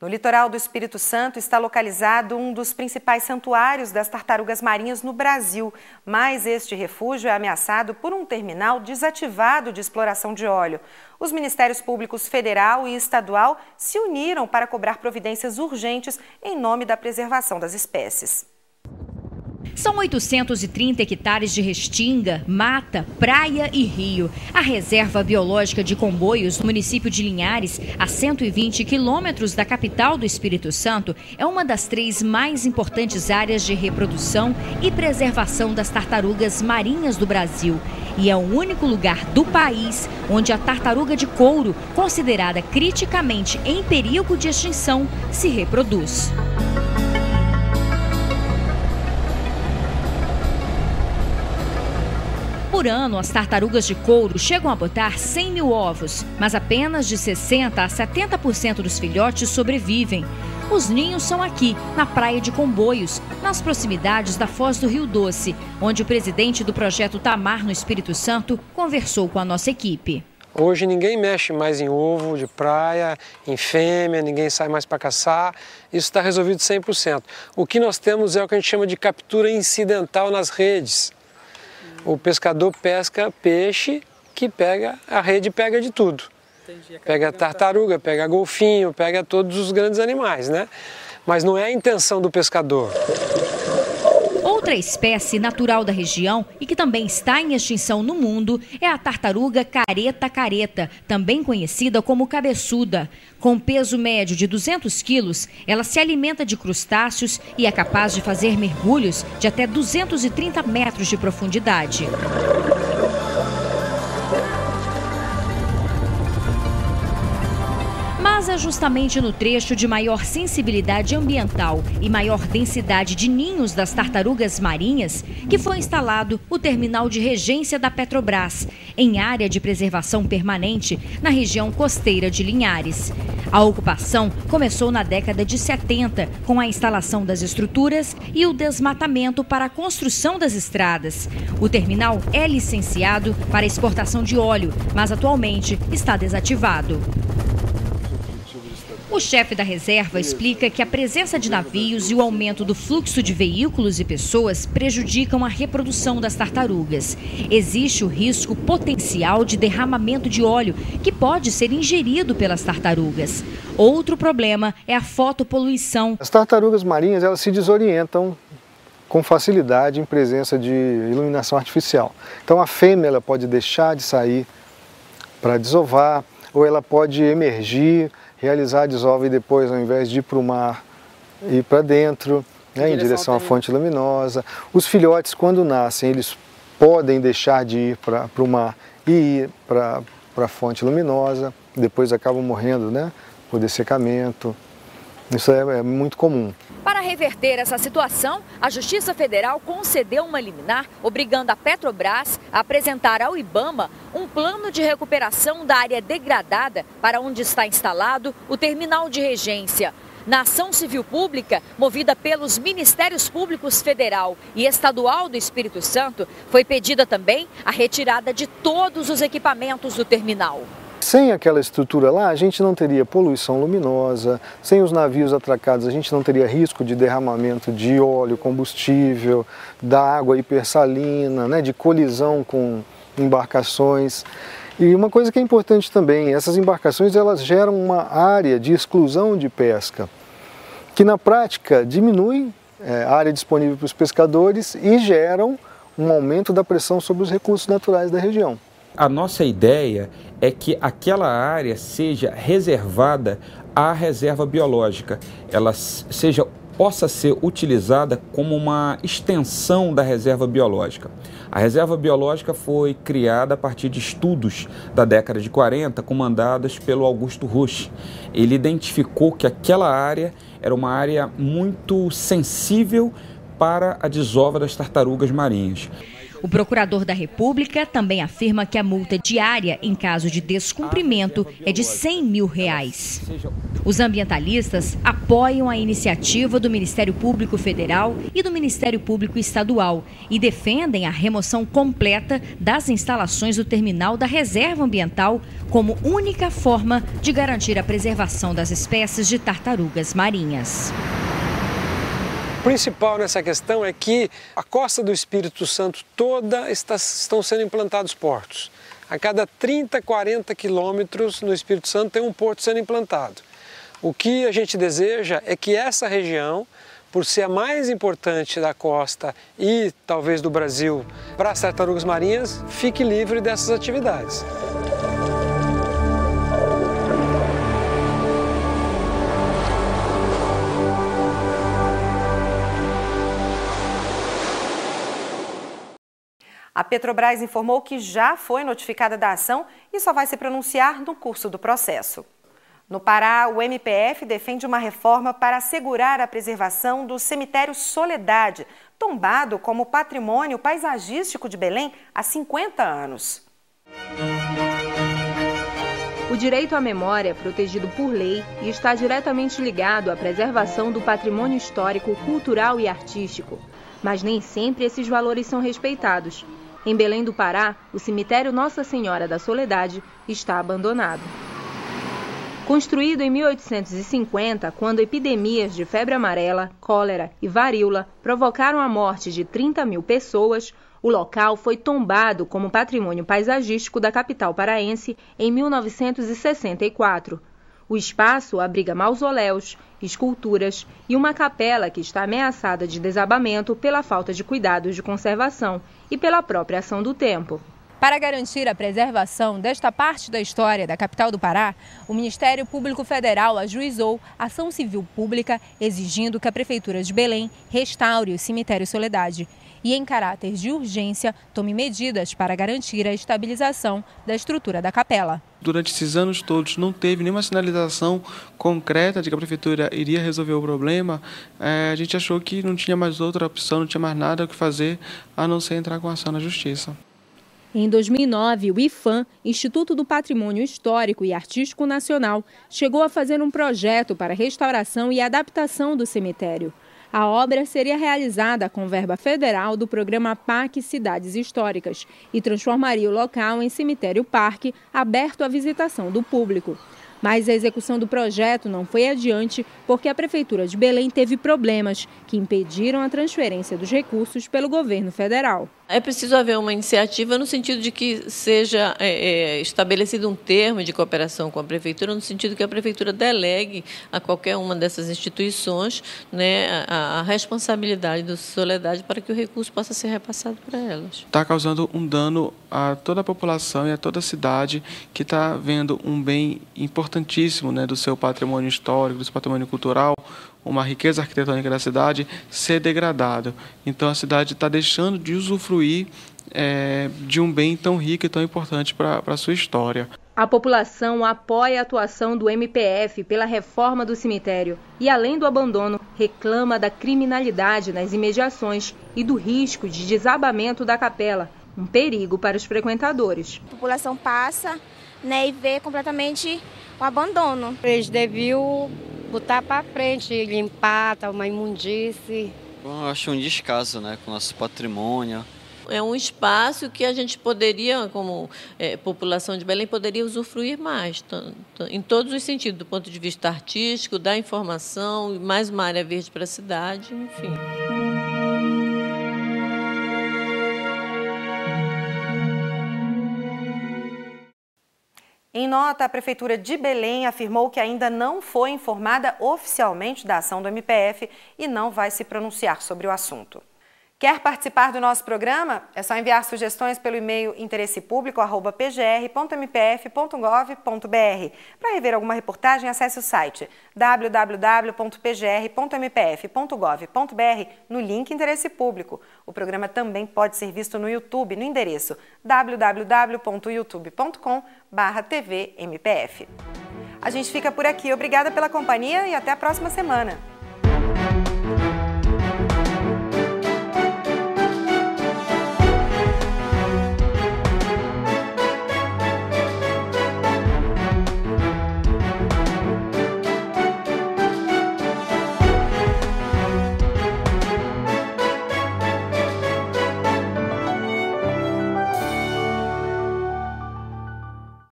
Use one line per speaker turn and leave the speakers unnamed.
No litoral do Espírito Santo está localizado um dos principais santuários das tartarugas marinhas no Brasil, mas este refúgio é ameaçado por um terminal desativado de exploração de óleo. Os Ministérios Públicos Federal e Estadual se uniram para cobrar providências urgentes em nome da preservação das espécies.
São 830 hectares de restinga, mata, praia e rio. A Reserva Biológica de Comboios, no município de Linhares, a 120 quilômetros da capital do Espírito Santo, é uma das 3 mais importantes áreas de reprodução e preservação das tartarugas marinhas do Brasil. E é o único lugar do país onde a tartaruga de couro, considerada criticamente em perigo de extinção, se reproduz. Por ano, as tartarugas de couro chegam a botar 100 mil ovos, mas apenas de 60% a 70% dos filhotes sobrevivem. Os ninhos são aqui, na Praia de Comboios, nas proximidades da Foz do Rio Doce, onde o presidente do projeto Tamar, no Espírito Santo, conversou com a nossa equipe.
Hoje ninguém mexe mais em ovo de praia, em fêmea, ninguém sai mais para caçar. Isso está resolvido 100%. O que nós temos é o que a gente chama de captura incidental nas redes. O pescador pesca peixe que pega, a rede pega de tudo. Pega tartaruga, pega golfinho, pega todos os grandes animais, né? Mas não é a intenção do pescador.
Outra espécie natural da região e que também está em extinção no mundo é a tartaruga careta-careta, também conhecida como cabeçuda. Com peso médio de 200 quilos, ela se alimenta de crustáceos e é capaz de fazer mergulhos de até 230 metros de profundidade. Mas é justamente no trecho de maior sensibilidade ambiental e maior densidade de ninhos das tartarugas marinhas que foi instalado o terminal de regência da Petrobras, em área de preservação permanente na região costeira de Linhares. A ocupação começou na década de 70, com a instalação das estruturas e o desmatamento para a construção das estradas. O terminal é licenciado para exportação de óleo, mas atualmente está desativado. O chefe da reserva explica que a presença de navios e o aumento do fluxo de veículos e pessoas prejudicam a reprodução das tartarugas. Existe o risco potencial de derramamento de óleo, que pode ser ingerido pelas tartarugas. Outro problema é a fotopoluição.
As tartarugas marinhas, elas se desorientam com facilidade em presença de iluminação artificial. Então a fêmea ela pode deixar de sair para desovar, ou ela pode emergir, realizar a desova e depois, ao invés de ir para o mar, ir para dentro, né, em direção à fonte luminosa. Os filhotes, quando nascem, eles podem deixar de ir para o mar e ir para a fonte luminosa, depois acabam morrendo, né, por dessecamento. Isso é muito comum.
Para reverter essa situação, a Justiça Federal concedeu uma liminar obrigando a Petrobras a apresentar ao IBAMA um plano de recuperação da área degradada para onde está instalado o terminal de regência. Na ação civil pública, movida pelos Ministérios Públicos Federal e Estadual do Espírito Santo, foi pedida também a retirada de todos os equipamentos do terminal.
Sem aquela estrutura lá, a gente não teria poluição luminosa, sem os navios atracados, a gente não teria risco de derramamento de óleo, combustível, da água hipersalina, né, de colisão com embarcações. E uma coisa que é importante também, essas embarcações elas geram uma área de exclusão de pesca, que na prática diminui a área disponível para os pescadores e geram um aumento da pressão sobre os recursos naturais da região.
A nossa ideia é que aquela área seja reservada à reserva biológica, ela possa ser utilizada como uma extensão da reserva biológica. A reserva biológica foi criada a partir de estudos da década de 40, comandados pelo Augusto Rush. Ele identificou que aquela área era uma área muito sensível para a desova das tartarugas marinhas.
O procurador da República também afirma que a multa diária em caso de descumprimento é de R$100 mil. Os ambientalistas apoiam a iniciativa do Ministério Público Federal e do Ministério Público Estadual e defendem a remoção completa das instalações do terminal da Reserva Ambiental como única forma de garantir a preservação das espécies de tartarugas marinhas.
O principal nessa questão é que a costa do Espírito Santo toda estão sendo implantados portos. A cada 30, 40 quilômetros no Espírito Santo tem um porto sendo implantado. O que a gente deseja é que essa região, por ser a mais importante da costa e talvez do Brasil para as tartarugas marinhas, fique livre dessas atividades.
A Petrobras informou que já foi notificada da ação e só vai se pronunciar no curso do processo. No Pará, o MPF defende uma reforma para assegurar a preservação do cemitério Soledade, tombado como patrimônio paisagístico de Belém há 50 anos.
O direito à memória é protegido por lei e está diretamente ligado à preservação do patrimônio histórico, cultural e artístico. Mas nem sempre esses valores são respeitados. Em Belém do Pará, o cemitério Nossa Senhora da Soledade está abandonado. Construído em 1850, quando epidemias de febre amarela, cólera e varíola provocaram a morte de 30 mil pessoas, o local foi tombado como patrimônio paisagístico da capital paraense em 1964. O espaço abriga mausoléus, esculturas e uma capela que está ameaçada de desabamento pela falta de cuidados de conservação e pela própria ação do tempo. Para garantir a preservação desta parte da história da capital do Pará, o Ministério Público Federal ajuizou ação civil pública exigindo que a Prefeitura de Belém restaure o cemitério Soledade e, em caráter de urgência, tome medidas para garantir a estabilização da estrutura da capela.
Durante esses anos todos não teve nenhuma sinalização concreta de que a Prefeitura iria resolver o problema. A gente achou que não tinha mais outra opção, não tinha mais nada o que fazer a não ser entrar com ação na Justiça.
Em 2009, o IPHAN, Instituto do Patrimônio Histórico e Artístico Nacional, chegou a fazer um projeto para restauração e adaptação do cemitério. A obra seria realizada com verba federal do programa PAC Cidades Históricas e transformaria o local em cemitério-parque aberto à visitação do público. Mas a execução do projeto não foi adiante porque a Prefeitura de Belém teve problemas que impediram a transferência dos recursos pelo governo federal.
É preciso haver uma iniciativa no sentido de que seja estabelecido um termo de cooperação com a Prefeitura, no sentido que a Prefeitura delegue a qualquer uma dessas instituições, né, a responsabilidade do Soledade para que o recurso possa ser repassado para elas.
Está causando um dano a toda a população e a toda a cidade que está vendo um bem importantíssimo, né, do seu patrimônio histórico, do seu patrimônio cultural, uma riqueza arquitetônica da cidade ser degradado. Então a cidade está deixando de usufruir de um bem tão rico e tão importante para a sua história.
A população apoia a atuação do MPF pela reforma do cemitério e, além do abandono, reclama da criminalidade nas imediações e do risco de desabamento da capela, um perigo para os frequentadores.
A população passa, né, e vê completamente o abandono.
Eles deviam botar para frente, limpar, tá uma imundície.
Eu acho um descaso, né, com o nosso patrimônio.
É um espaço que a gente poderia, como população de Belém, poderia usufruir mais, em todos os sentidos, do ponto de vista artístico, da informação, mais uma área verde para a cidade, enfim.
Em nota, a Prefeitura de Belém afirmou que ainda não foi informada oficialmente da ação do MPF e não vai se pronunciar sobre o assunto. Quer participar do nosso programa? É só enviar sugestões pelo e-mail interessepublico@pgr.mpf.gov.br. Para rever alguma reportagem, acesse o site www.pgr.mpf.gov.br no link Interesse Público. O programa também pode ser visto no YouTube, no endereço www.youtube.com/tvmpf. A gente fica por aqui. Obrigada pela companhia e até a próxima semana.